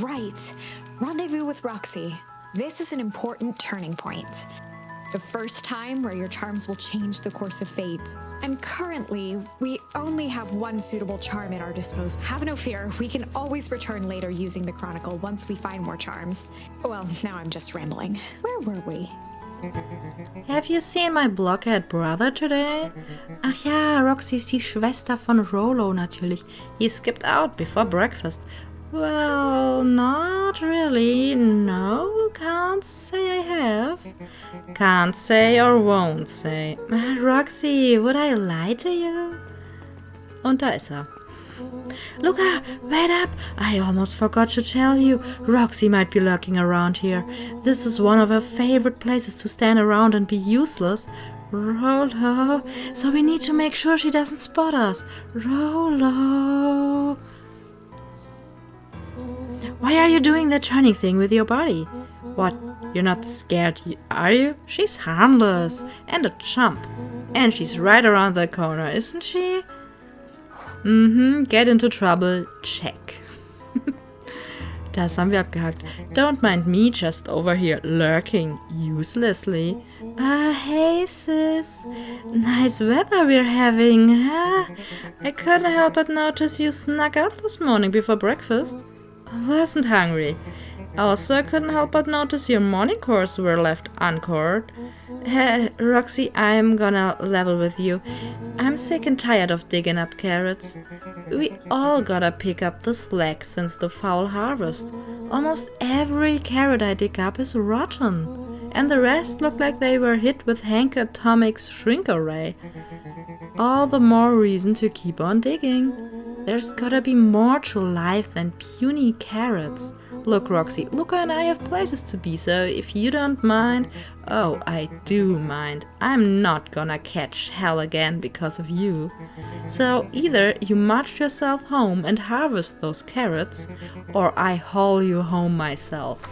right. Rendezvous with Roxy. This is an important turning point. The first time where your charms will change the course of fate. And currently, we only have one suitable charm at our disposal. Have no fear, we can always return later using the Chronicle once we find more charms. Well, now I'm just rambling. Where were we? Have you seen my blockhead brother today? Ach ja, Roxy ist die Schwester von Rollo natürlich. He skipped out before breakfast. Well, not really. No, can't say I have. Can't say or won't say. Roxy, would I lie to you? Und da ist er. Luka, wait up! I almost forgot to tell you. Roxy might be lurking around here. This is one of her favorite places to stand around and be useless. Rollo, so we need to make sure she doesn't spot us. Rollo. Why are you doing that turning thing with your body? What, you're not scared, are you? She's harmless and a chump. And she's right around the corner, isn't she? Get into trouble, check. Das haben wir abgehakt. Don't mind me just over here lurking uselessly. Hey sis, nice weather we're having, huh? I couldn't help but notice you snuck out this morning before breakfast. Wasn't hungry. Also, I couldn't help but notice your morning chores were left uncored. Roxy, I'm gonna level with you. I'm sick and tired of digging up carrots. We all gotta pick up the slack since the foul harvest. Almost every carrot I dig up is rotten, and the rest look like they were hit with Hank Atomic's shrink array. All the more reason to keep on digging. There's gotta be more to life than puny carrots. Look, Roxy, Luka and I have places to be, so if you don't mind... Oh, I do mind. I'm not gonna catch hell again because of you. So either you march yourself home and harvest those carrots, or I haul you home myself.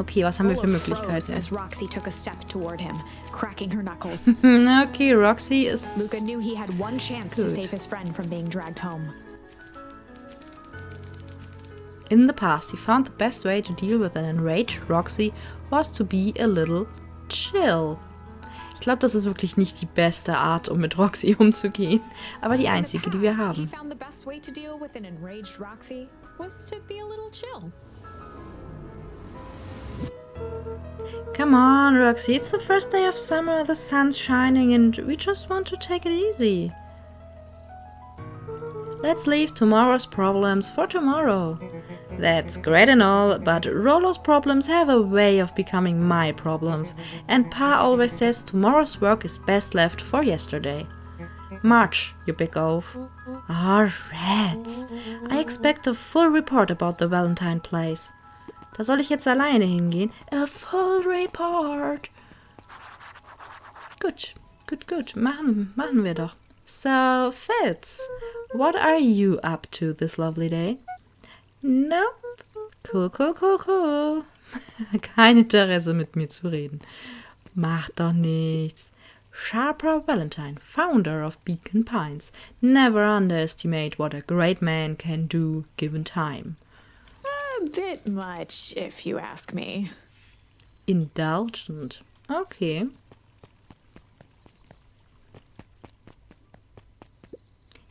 Okay, was haben wir für Möglichkeiten? As Roxy took a step toward him, cracking her knuckles. Okay, Roxy is... Luka knew he had one chance to save his friend from being dragged home. In the past, he found the best way to deal with an enraged Roxy was to be a little chill. Ich glaube, das ist wirklich nicht die beste Art, um mit Roxy umzugehen, aber die einzige, die wir haben. Come on, Roxy, it's the first day of summer, the sun's shining, and we just want to take it easy. Let's leave tomorrow's problems for tomorrow. That's great and all, but Rollo's problems have a way of becoming my problems, and Pa always says tomorrow's work is best left for yesterday. March, you big oaf. Ah, rats. I expect a full report about the Valentine place. Da soll ich jetzt alleine hingehen? A full report. Gut. Machen wir doch. So, Fitz, what are you up to this lovely day? Nope. Cool. Kein Interesse mit mir zu reden. Macht doch nichts. Sharper Valentine, founder of Beacon Pines. Never underestimate what a great man can do given time. A bit much, if you ask me. Indulgent. Okay.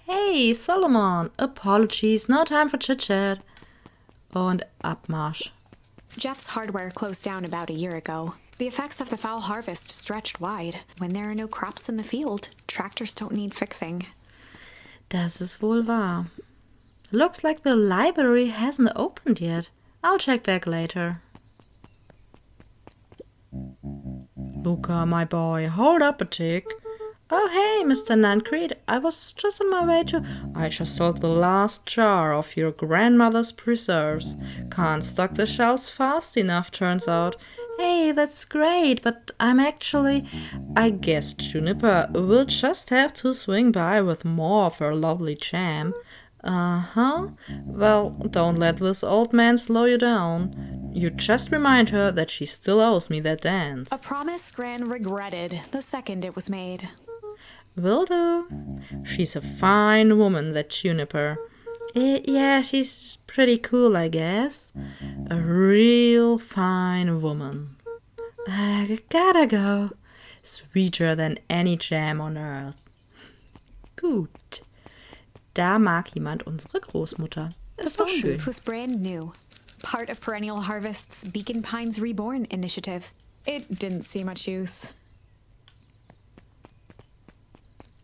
Hey, Solomon. Apologies, no time for chit-chat. Und Abmarsch. Jeff's hardware closed down about a year ago. The effects of the foul harvest stretched wide. When there are no crops in the field, tractors don't need fixing. Das ist wohl wahr. Looks like the library hasn't opened yet. I'll check back later. Luka, my boy, hold up a tick. Oh, hey, Mr. Nancreed, I was just on my way to... I just sold the last jar of your grandmother's preserves. Can't stock the shelves fast enough, turns out. Hey, that's great, but I'm actually... I guess Juniper will just have to swing by with more of her lovely jam. Uh-huh. Well, don't let this old man slow you down. You just remind her that she still owes me that dance. A promise Gran regretted the second it was made. Will do. She's a fine woman, that Juniper. Yeah, she's pretty cool, I guess. A real fine woman. I gotta go. Sweeter than any jam on earth. Gut. Da mag jemand unsere Großmutter. The Ist doch phone schön. booth was brand new. Part of Perennial Harvest's Beacon Pines Reborn initiative. It didn't see much use.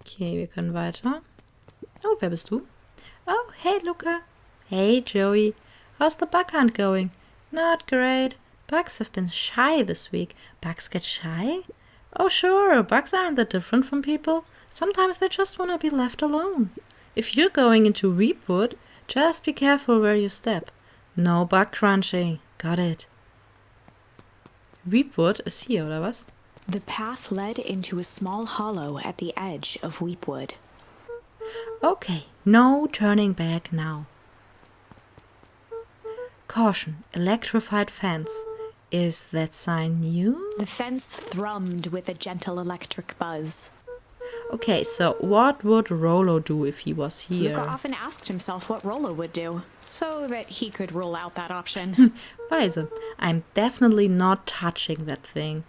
Okay, wir können weiter. Oh, wer bist du? Oh, hey, Luka. Hey, Joey. How's the bug hunt going? Not great. Bugs have been shy this week. Bugs get shy? Oh, sure. Bugs aren't that different from people. Sometimes they just want to be left alone. If you're going into Weepwood, just be careful where you step. No bug crunching. Got it. Weepwood ist hier, oder was? The path led into a small hollow at the edge of Weepwood. Okay, no turning back now. Caution, electrified fence. Is that sign new? The fence thrummed with a gentle electric buzz. Okay, so what would Rollo do if he was here? Luka often asked himself what Rollo would do, so that he could rule out that option. Weise. I'm definitely not touching that thing.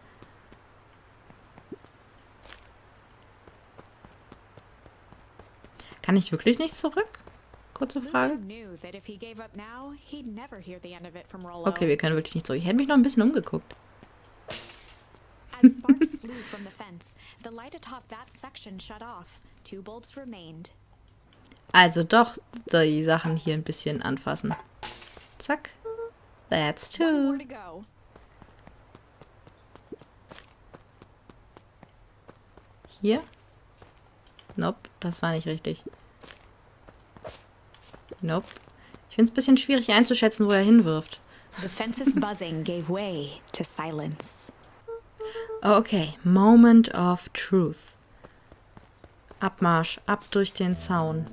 Kann ich wirklich nicht zurück? Kurze Frage. Luka knew that if he gave up now, he'd never hear the end of it from Rollo. Okay, wir können wirklich nicht zurück. Ich hätte mich noch ein bisschen umgeguckt. As sparks flew from the fence, the light atop that section shut off. 2 bulbs remained. Also doch die Sachen hier ein bisschen anfassen. Zack. That's 2. One more to go. Hier? Nope, das war nicht richtig. Nope. Ich finde es ein bisschen schwierig einzuschätzen, wo er hinwirft. The fence's buzzing gave way to silence. Okay, Moment of Truth. Abmarsch, ab durch den Zaun.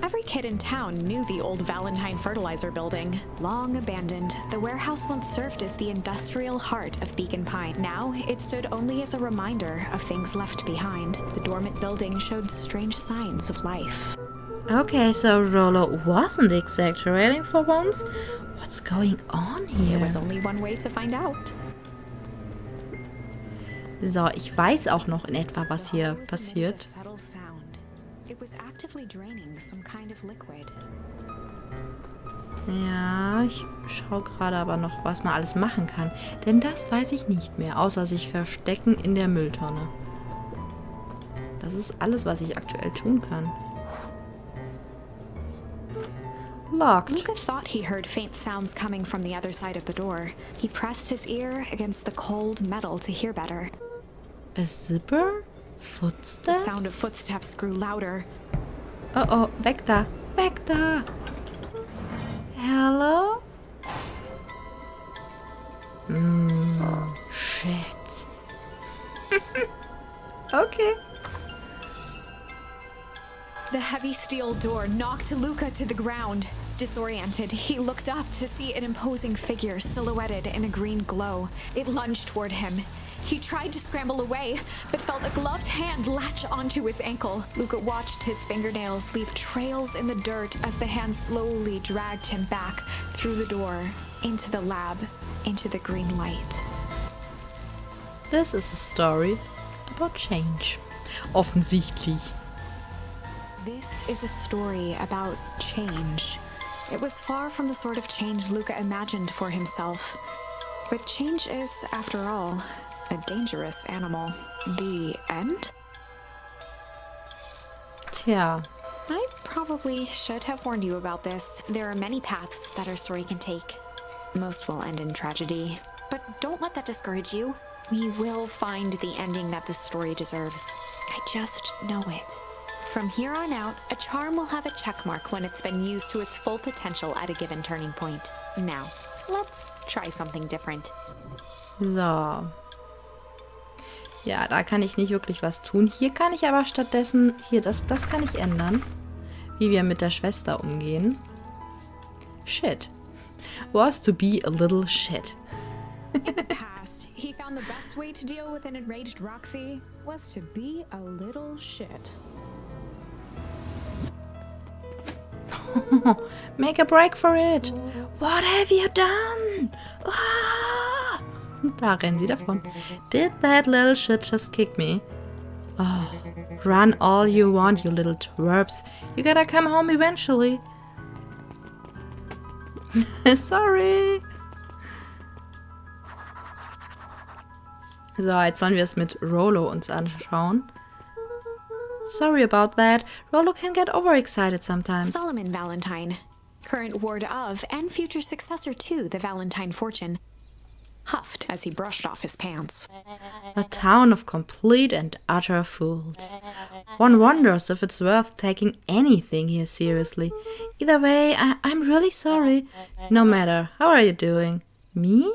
Every kid in town knew the old Valentine fertilizer building. Long abandoned, the warehouse once served as the industrial heart of Beacon Pine. Now, it stood only as a reminder of things left behind. The dormant building showed strange signs of life. Okay, so Rollo wasn't exaggerating for once. What's going on here? There was only one way to find out. So, ich weiß auch noch in etwa, was hier The hose emitted passiert. a subtle sound. It was actively draining some kind of liquid. Ja, ich schaue gerade aber noch, was man alles machen kann. Denn das weiß ich nicht mehr, außer sich verstecken in der Mülltonne. Das ist alles, was ich aktuell tun kann. Locked. Luka thought he heard faint sounds coming from the other side of the door. He pressed his ear against the cold metal to hear better. A zipper? The Footsteps? sound of footsteps grew louder. Oh oh, weg da! Weg da! Hello? Shit. Okay. The heavy steel door knocked Luka to the ground. Disoriented, he looked up to see an imposing figure silhouetted in a green glow. It lunged toward him. He tried to scramble away, but felt a gloved hand latch onto his ankle. Luka watched his fingernails leave trails in the dirt as the hand slowly dragged him back through the door, into the lab, into the green light. This is a story about change. Offensichtlich. This is a story about change. It was far from the sort of change Luka imagined for himself. But change is, after all, a dangerous animal. The end? Tja. I probably should have warned you about this. There are many paths that our story can take. Most will end in tragedy. But don't let that discourage you. We will find the ending that this story deserves. I just know it. From here on out, a charm will have a check mark when it's been used to its full potential at a given turning point. Now, let's try something different. So. Ja, da kann ich nicht wirklich was tun. Hier kann ich aber stattdessen, hier, das kann ich ändern. Wie wir mit der Schwester umgehen. Shit. Was to be a little shit. In the past, he found the best way to deal with an enraged Roxy was to be a little shit. Make a break for it. What have you done? Ah! Da rennen sie davon. Did that little shit just kick me? Oh, run all you want, you little twerps. You gotta come home eventually. Sorry. So, jetzt sollen wir es mit Rollo uns anschauen. Sorry about that. Rollo can get overexcited sometimes. Solomon Valentine, current ward of and future successor to the Valentine fortune, huffed as he brushed off his pants. A town of complete and utter fools. One wonders if it's worth taking anything here seriously. Either way, I'm really sorry. No matter, how are you doing? Me?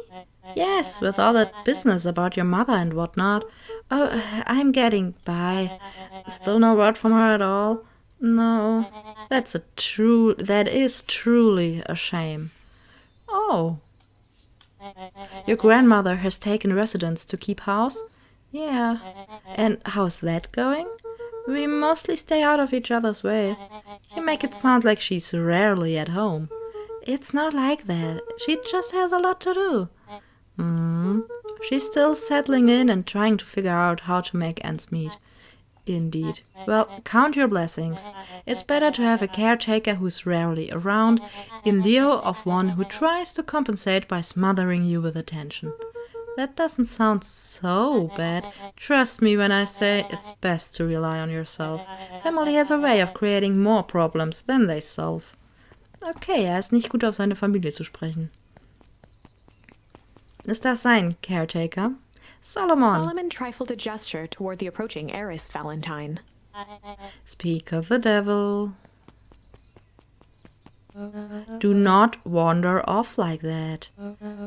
Yes, with all that business about your mother and whatnot. Oh, I'm getting by. Still no word from her at all? No, that is truly a shame. Oh. Your grandmother has taken residence to keep house? Yeah. And how's that going? We mostly stay out of each other's way. You make it sound like she's rarely at home. It's not like that. She just has a lot to do. She's still settling in and trying to figure out how to make ends meet. Indeed. Well, count your blessings. It's better to have a caretaker who's rarely around, in lieu of one who tries to compensate by smothering you with attention. That doesn't sound so bad. Trust me when I say it's best to rely on yourself. Family has a way of creating more problems than they solve. Okay, ist nicht gut auf seine Familie zu sprechen. Ist das sein Caretaker? Solomon trifled a gesture toward the approaching heiress Valentine. Speak of the devil. Do not wander off like that.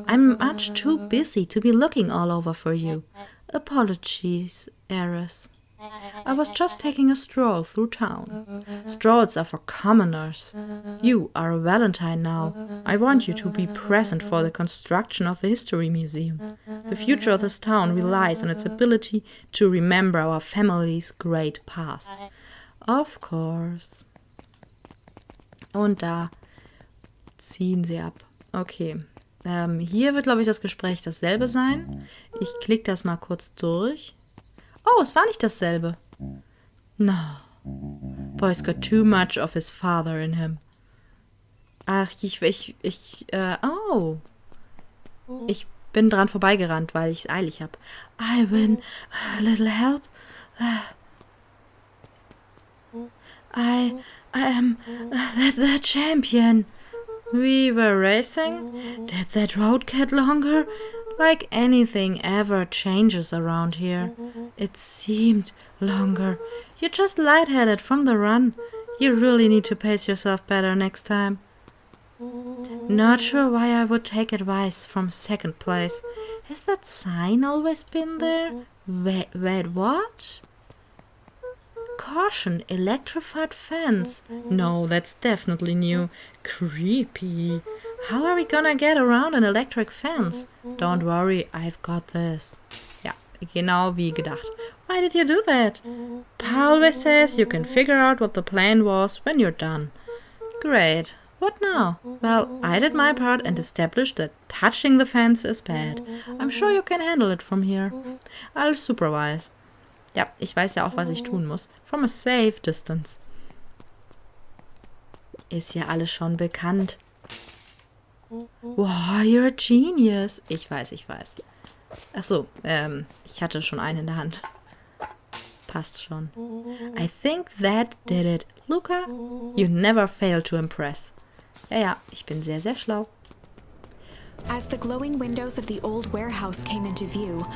I'm much too busy to be looking all over for you. Apologies, heiress. I was just taking a stroll through town. Strolls are for commoners. You are a Valentine now. I want you to be present for the construction of the History Museum. The future of this town relies on its ability to remember our family's great past. Of course. Und da ziehen sie ab. Okay. Hier wird, glaube ich, das Gespräch dasselbe sein. Ich klicke das mal kurz durch. Oh, es war nicht dasselbe. No. Boy's got too much of his father in him. Ach, ich bin dran vorbeigerannt, weil ich es eilig habe. I win a little help. I am the champion. We were racing? Did that road get longer? Like anything ever changes around here. It seemed longer. You're just lightheaded from the run. You really need to pace yourself better next time. Not sure why I would take advice from second place. Has that sign always been there? Wait, what? Caution, electrified fence. No, that's definitely new. Creepy. How are we gonna get around an electric fence? Don't worry, I've got this. Ja, genau wie gedacht. Why did you do that? Pa always says you can figure out what the plan was when you're done. Great. What now? Well, I did my part and established that touching the fence is bad. I'm sure you can handle it from here. I'll supervise. Ja, ich weiß ja auch, was ich tun muss. From a safe distance. Ist ja alles schon bekannt. Wow, you're a genius. Ich weiß. Ach so, ich hatte schon einen in der Hand. Passt schon. I think that did it. Luka, you never fail to impress. Ja, ich bin sehr, sehr schlau. As the glowing windows of the old warehouse came into view,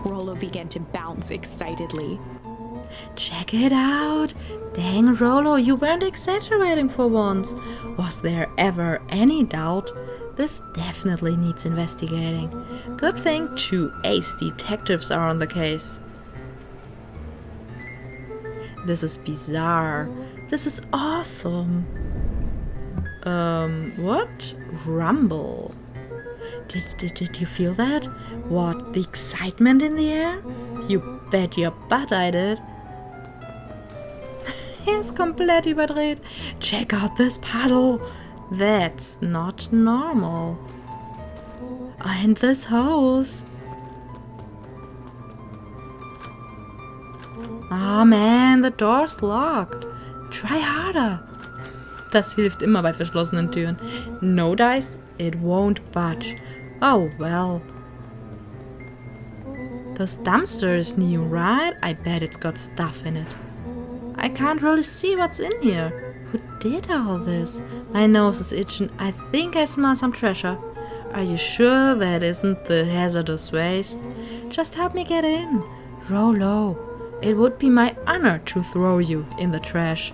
Rollo began to bounce excitedly. Check it out! Dang, Rollo, you weren't exaggerating for once. Was there ever any doubt? This definitely needs investigating. Good thing 2 ace detectives are on the case. This is bizarre. This is awesome. What? Rumble. Did you feel that? What, the excitement in the air? You bet your butt I did. Er ist komplett überdreht. Check out this puddle. That's not normal. And this hose. Oh man, the door's locked. Try harder. Das hilft immer bei verschlossenen Türen. No dice, it won't budge. Oh well. This dumpster is new, right? I bet it's got stuff in it. I can't really see what's in here. Who did all this? My nose is itching. I think I smell some treasure. Are you sure that isn't the hazardous waste? Just help me get in. Rollo, it would be my honor to throw you in the trash.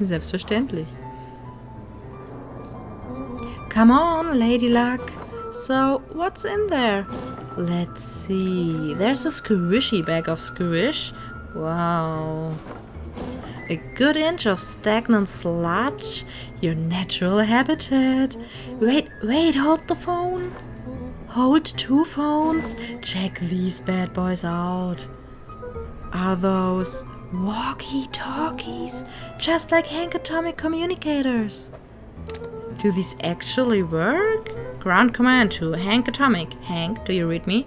Selbstverständlich. Come on, Lady Luck. So, what's in there? Let's see. There's a squishy bag of squish. Wow. A good inch of stagnant sludge. Your natural habitat. Wait, hold the phone. Hold 2 phones. Check these bad boys out. Are those walkie-talkies? Just like Hank Atomic communicators. Do these actually work? Ground command to Hank Atomic. Hank, do you read me?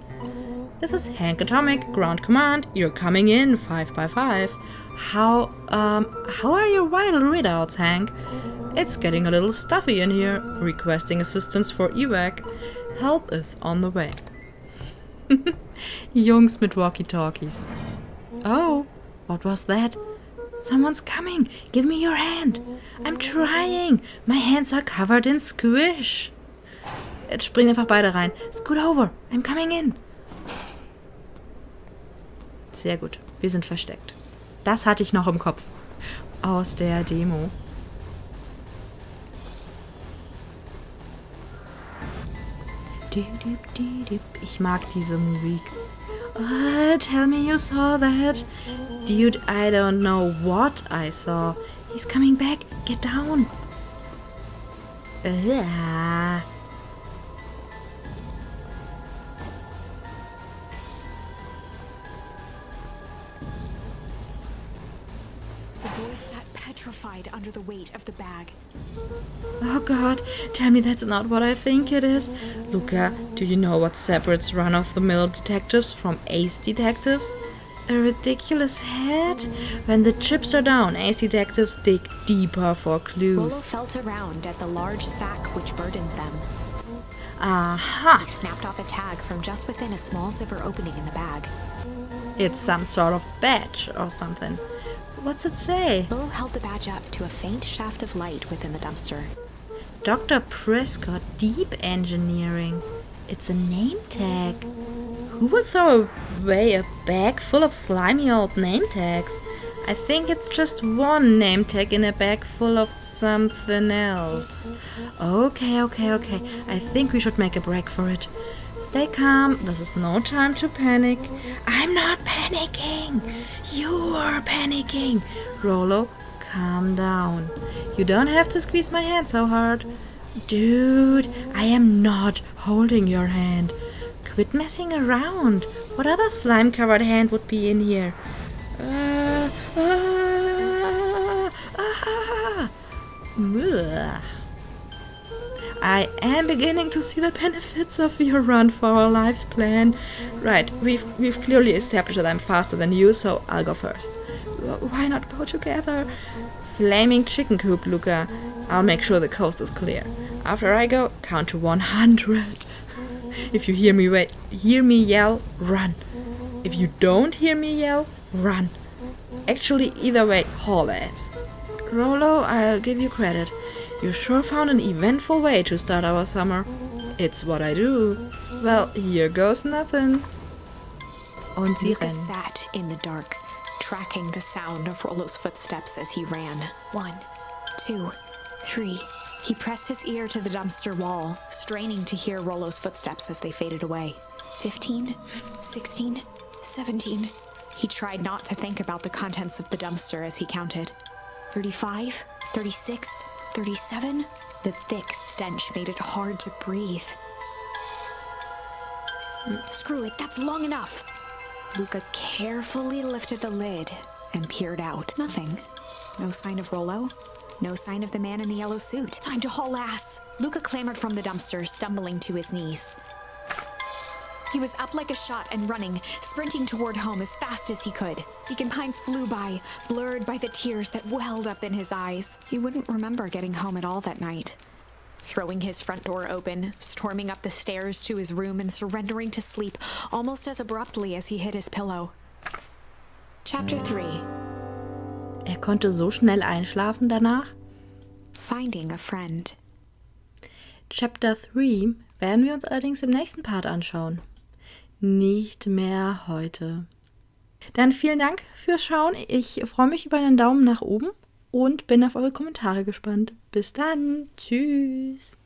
This is Hank Atomic. Ground command. You're coming in 5 by 5. How are your vital readouts, Hank? It's getting a little stuffy in here. Requesting assistance for evac. Help is on the way. Jungs mit walkie-talkies. Oh, what was that? Someone's coming. Give me your hand. I'm trying. My hands are covered in squish. Jetzt springen einfach beide rein. Scoot over. I'm coming in. Sehr gut. Wir sind versteckt. Das hatte ich noch im Kopf. Aus der Demo. Ich mag diese Musik. Tell me you saw that. Dude, I don't know what I saw. He's coming back. Get down. Petrified under the weight of the bag. Oh god, tell me that's not what I think it is. Luka, do you know what separates run-of-the-mill detectives from ace detectives? A ridiculous head? When the chips are down, ace detectives dig deeper for Rollo clues. felt around at the large sack which burdened them. Aha! He snapped off a tag from just within a small zipper opening in the bag. It's some sort of badge or something. What's it say? Rollo held the badge up to a faint shaft of light within the dumpster. Dr. Prescott Deep Engineering. It's a name tag. Who would throw away a bag full of slimy old name tags? I think it's just one name tag in a bag full of something else. Okay. I think we should make a break for it. Stay calm. This is no time to panic. I'm not panicking. You're panicking. Rollo, calm down. You don't have to squeeze my hand so hard. Dude, I am not holding your hand. Quit messing around. What other slime-covered hand would be in here? Ugh. I am beginning to see the benefits of your run for our lives plan. Right, we've clearly established that I'm faster than you, so I'll go first. Why not go together? Flaming chicken coop, Luka. I'll make sure the coast is clear. After I go, count to 100. If you hear me yell, run. If you don't hear me yell, run. Actually, either way, haul ass. Rollo, I'll give you credit. You sure found an eventful way to start our summer. It's what I do. Well, here goes nothing. Und sie Luka rennen. sat in the dark, tracking the sound of Rollo's footsteps as he ran. 1, 2, 3. He pressed his ear to the dumpster wall, straining to hear Rollo's footsteps as they faded away. 15, 16, 17. He tried not to think about the contents of the dumpster as he counted. 35, 36, 37. The thick stench made it hard to breathe. Screw it, that's long enough. Luka carefully lifted the lid and peered out. Nothing. No sign of Rollo. No sign of the man in the yellow suit. Time to haul ass. Luka clambered from the dumpster, stumbling to his knees. He was up like a shot and running, sprinting toward home as fast as he could. Beacon Pines flew by, blurred by the tears that welled up in his eyes. He wouldn't remember getting home at all that night. Throwing his front door open, storming up the stairs to his room and surrendering to sleep almost as abruptly as he hit his pillow. Chapter 3. Er konnte so schnell einschlafen danach. Finding a friend. Chapter 3 werden wir uns allerdings im nächsten Part anschauen. Nicht mehr heute. Dann vielen Dank fürs Schauen. Ich freue mich über einen Daumen nach oben und bin auf eure Kommentare gespannt. Bis dann. Tschüss.